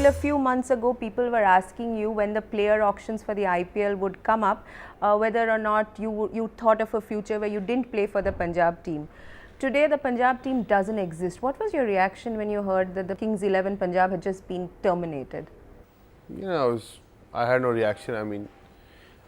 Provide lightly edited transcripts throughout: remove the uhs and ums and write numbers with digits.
till a few months ago, people were asking you when the player auctions for the IPL would come up, whether or not you thought of a future where you didn't play for the Punjab team. Today, the Punjab team doesn't exist. What was your reaction when you heard that the Kings 11 Punjab had just been terminated? You know, I had no reaction. I mean,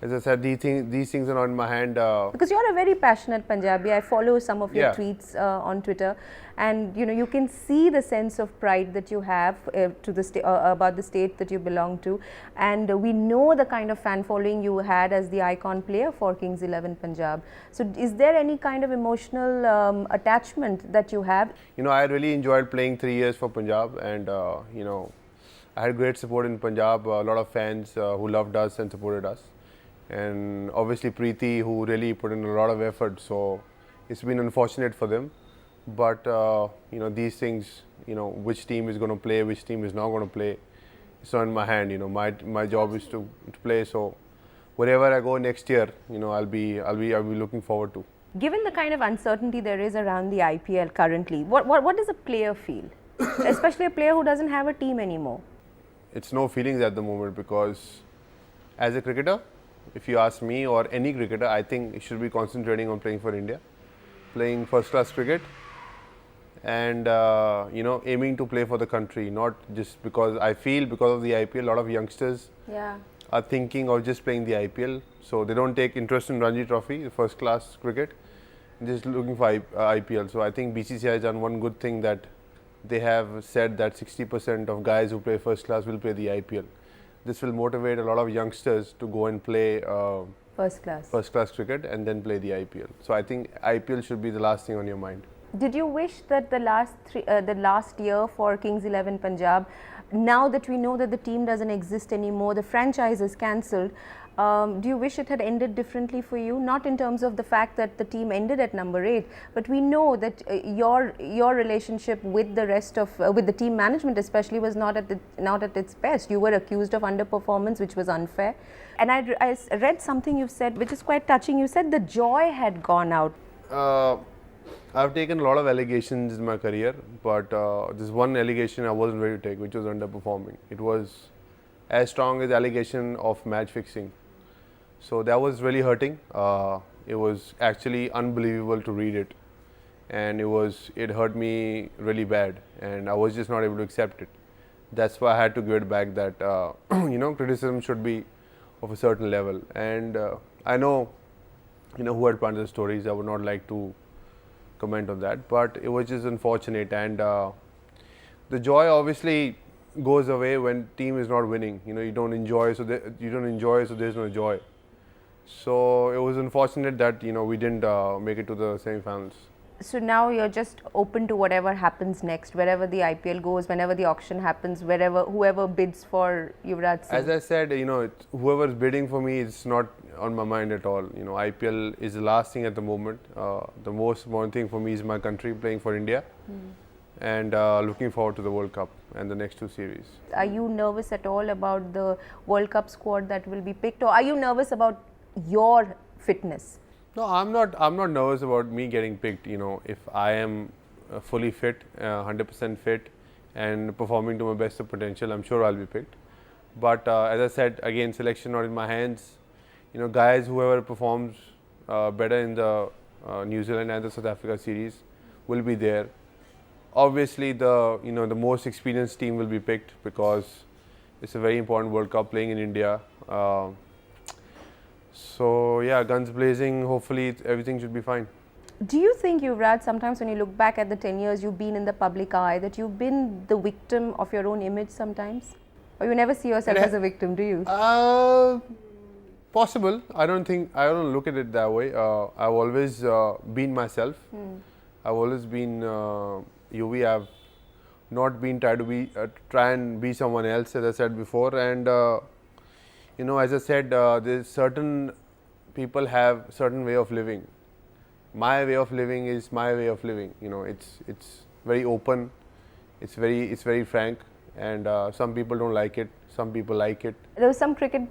as I said, these things are not in my hand. Because you're a very passionate Punjabi. I follow some of your Yeah. tweets on Twitter, and you can see the sense of pride that you have about the state that you belong to, and we know the kind of fan following you had as the icon player for Kings 11 Punjab. So, is there any kind of emotional attachment that you have? You know, I really enjoyed playing 3 years for Punjab, and I had great support in Punjab. A lot of fans who loved us and supported us. And obviously Preeti, who really put in a lot of effort, so it's been unfortunate for them, but these things, which team is going to play, which team is not going to play, it's not in my hand. My job is to play, so wherever I go next year, I'll be looking forward to. Given the kind of uncertainty there is around the IPL currently, what does a player feel, especially a player who doesn't have a team anymore? It's no feelings at the moment, because as a cricketer, if you ask me or any cricketer, I think it should be concentrating on playing for India, playing first class cricket, and aiming to play for the country, not just because I feel because of the IPL, a lot of youngsters are thinking of just playing the IPL, so they don't take interest in Ranji Trophy, first class cricket, just looking for IPL. So I think BCCI has done one good thing, that they have said that 60% of guys who play first class will play the IPL. This will motivate a lot of youngsters to go and play first class cricket and then play the IPL. So I think IPL should be the last thing on your mind. Did you wish that the last year for Kings 11 Punjab, now that we know that the team doesn't exist anymore, the franchise is cancelled, do you wish it had ended differently for you? Not in terms of the fact that the team ended at number 8, but we know that your relationship with the rest of with the team management especially was not at its best. You were accused of underperformance, which was unfair. And I read something you've said which is quite touching. You said the joy had gone out. I've taken a lot of allegations in my career, but this one allegation I wasn't ready to take, which was underperforming. It was as strong as allegation of match fixing. So that was really hurting. It was actually unbelievable to read it, and it hurt me really bad, and I was just not able to accept it. That's why I had to give it back, that criticism should be of a certain level. And I know who had planted the stories. I would not like to comment on that, but it was just unfortunate, and the joy obviously goes away when team is not winning. You don't enjoy, so there's no joy. So it was unfortunate that we didn't make it to the semi-finals. So now you're just open to whatever happens next, wherever the IPL goes, whenever the auction happens, whoever bids for Yuvraj Singh. As I said, whoever's bidding for me is not on my mind at all. IPL is the last thing at the moment. The most important thing for me is my country, playing for India, and looking forward to the World Cup and the next 2 series. Are you nervous at all about the World Cup squad that will be picked, or are you nervous about your fitness? No, I'm not nervous about me getting picked. If I am fully fit, 100% fit, and performing to my best of potential, I'm sure I'll be picked. But as I said, again, selection not in my hands. Guys, whoever performs better in the New Zealand and the South Africa series will be there. Obviously, the most experienced team will be picked, because it's a very important World Cup playing in India. So yeah, guns blazing, hopefully everything should be fine. Do you think, Yuvraj, sometimes when you look back at the 10 years you've been in the public eye, that you've been the victim of your own image sometimes? Or you never see yourself as a victim, do you? Possible. I don't look at it that way. I've always been myself. I've always been UV. I've not been try and be someone else, as I said before. And as I said, there's certain people have certain way of living. My way of living is my way of living. It's very open. It's very frank. And some people don't like it. Some people like it. There was some cricket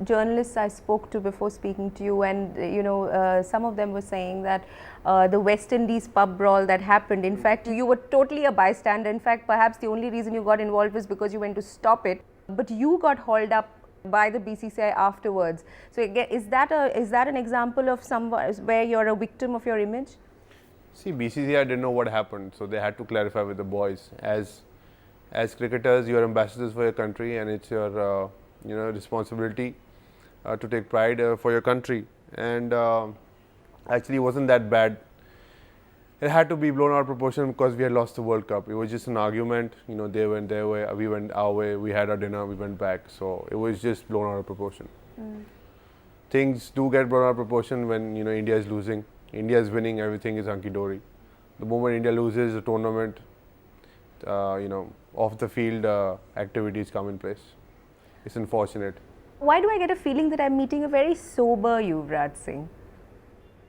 journalists I spoke to before speaking to you, and some of them were saying that the West Indies pub brawl that happened, in fact, you were totally a bystander. In fact, perhaps the only reason you got involved was because you went to stop it, but you got hauled up by the BCCI afterwards. So is that an example of where you're a victim of your image? See, BCCI didn't know what happened, so they had to clarify with the boys. As cricketers, you are ambassadors for your country, and it's your responsibility to take pride for your country. And actually, it wasn't that bad. It had to be blown out of proportion because we had lost the World Cup. It was just an argument. They went their way, we went our way. We had our dinner, we went back. So it was just blown out of proportion. Things do get blown out of proportion when India is losing. India is winning, everything is hunky dory. The moment India loses the tournament, off the field activities come in place. It's unfortunate. Why do I get a feeling that I'm meeting a very sober Yuvraj Singh?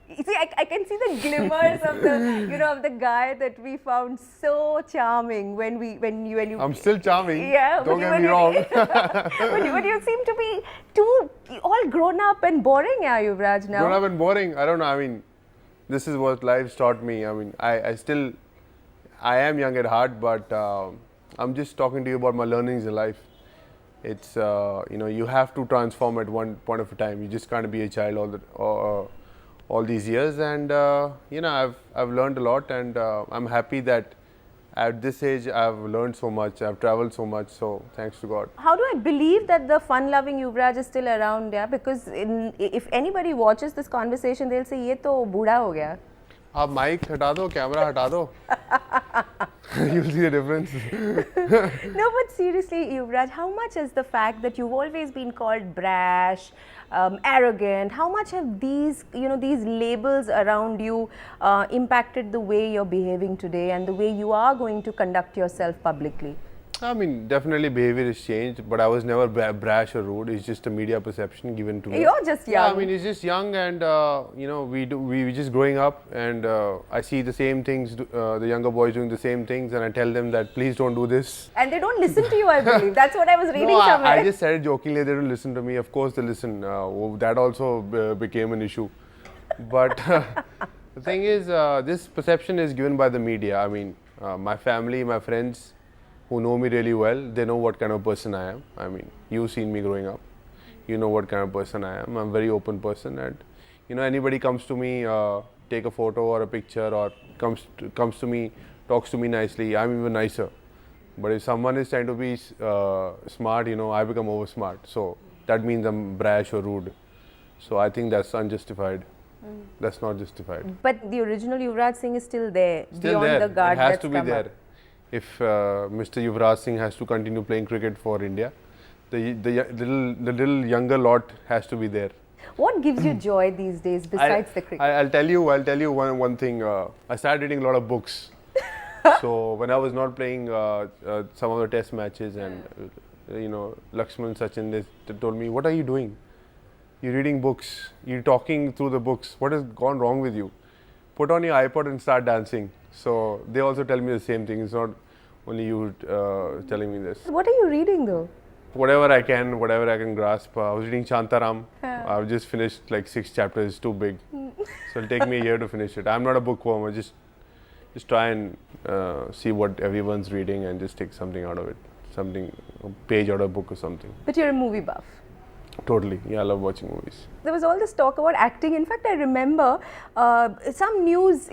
You see, I can see the glimmers of the of the guy that we found so charming when you. I'm still charming. Yeah, don't get me wrong. But you seem to be too all grown up and boring, Yuvraj, now. Grown up and boring. I don't know. I mean, this is what life's taught me. I mean, I am young at heart, but I'm just talking to you about my learnings in life. It's you have to transform at one point of a time. You just can't be a child all these years, and I've learned a lot, and I'm happy that at this age I've learned so much. I've traveled so much. So thanks to God. How do I believe that the fun-loving Yuvraj is still around? Yeah, because if anybody watches this conversation, they'll say, "ये तो बूढ़ा हो गया." आप mic हटा दो, camera हटा दो. You'll see the difference. No, but seriously, Yuvraj, how much is the fact that you've always been called brash, arrogant? How much have these labels around you impacted the way you're behaving today and the way you are going to conduct yourself publicly? I mean, definitely behavior has changed, but I was never brash or rude. It's just a media perception given to me. You're just young. Yeah, I mean, it's just young, and we just growing up, and I see the same things. The younger boys doing the same things, and I tell them that please don't do this. And they don't listen to you, I believe. That's what I was reading somewhere. I just said it jokingly. They don't listen to me. Of course, they listen. That also became an issue. But the thing is, this perception is given by the media. I mean, my family, my friends, who know me really well, they know what kind of person I am. I mean, you've seen me growing up. You know what kind of person I am. I'm a very open person, and anybody comes to me, take a photo or a picture, or comes to me, talks to me nicely, I'm even nicer. But if someone is trying to be smart, I become over smart. So that means I'm brash or rude. So I think that's unjustified. That's not justified. But the original Yuvraj Singh is still there. Still beyond there. The guard it has that's to be come there. Up. If Mr. Yuvraj Singh has to continue playing cricket for India, the little younger lot has to be there. What gives you joy these days besides the cricket? I'll tell you one thing. I started reading a lot of books. So when I was not playing some of the test matches, and Lakshman, Sachin, they told me, "What are you doing? You're reading books. You're talking through the books. What has gone wrong with you? Put on your iPod and start dancing." So they also tell me the same thing. It's not only you telling me this. What are you reading though? Whatever I can grasp. I was reading Shantaram. I've just finished like 6 chapters. It's too big. So it'll take me a year to finish it. I'm not a bookworm. I just try and see what everyone's reading and just take something out of it. A page out of a book or something. But you're a movie buff. Totally. Yeah, I love watching movies. There was all this talk about acting. In fact, I remember some news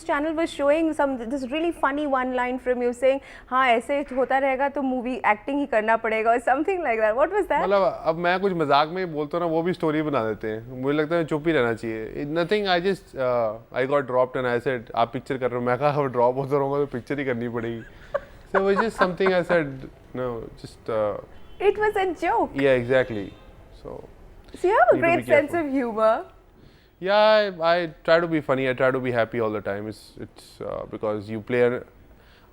channel was showing this really funny one line from you saying, "हाँ ऐसे होता रहेगा तो movie acting ही करना पड़ेगा" or something like that. What was that? मतलब अब मैं कुछ मजाक में बोलता हूँ ना, वो भी story बना देते हैं. मुझे लगता है चुप ही रहना चाहिए. Nothing. I got dropped and I said, आप picture कर रहे हो. मैं कहा अब drop होता रहूँगा तो picture ही करनी पड़ेगी. So it was just something I said. No, just. It was a joke. Yeah, exactly. So you have a great sense of humor. Yeah, I try to be funny. I try to be happy all the time. It's because you play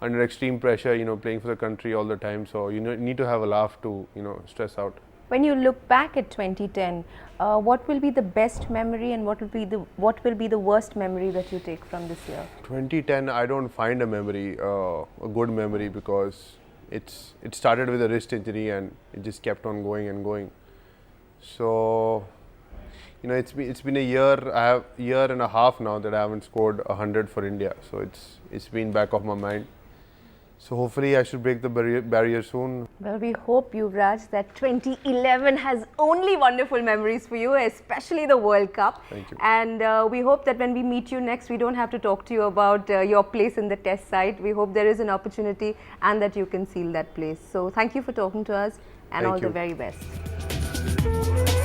under extreme pressure, playing for the country all the time. So you need to have a laugh to, stress out. When you look back at 2010, what will be the best memory and what will be the worst memory that you take from this year? 2010, I don't find a memory, a good memory, because it started with a wrist injury and it just kept on going and going. So, it's been a year and a half now that I haven't scored 100 for India. So it's been back of my mind. So hopefully I should break the barrier soon. Well, we hope, Yuvraj, that 2011 has only wonderful memories for you, especially the World Cup. Thank you. And we hope that when we meet you next, we don't have to talk to you about your place in the test side. We hope there is an opportunity and that you can seal that place. So thank you for talking to us, and Thank all the you. very best.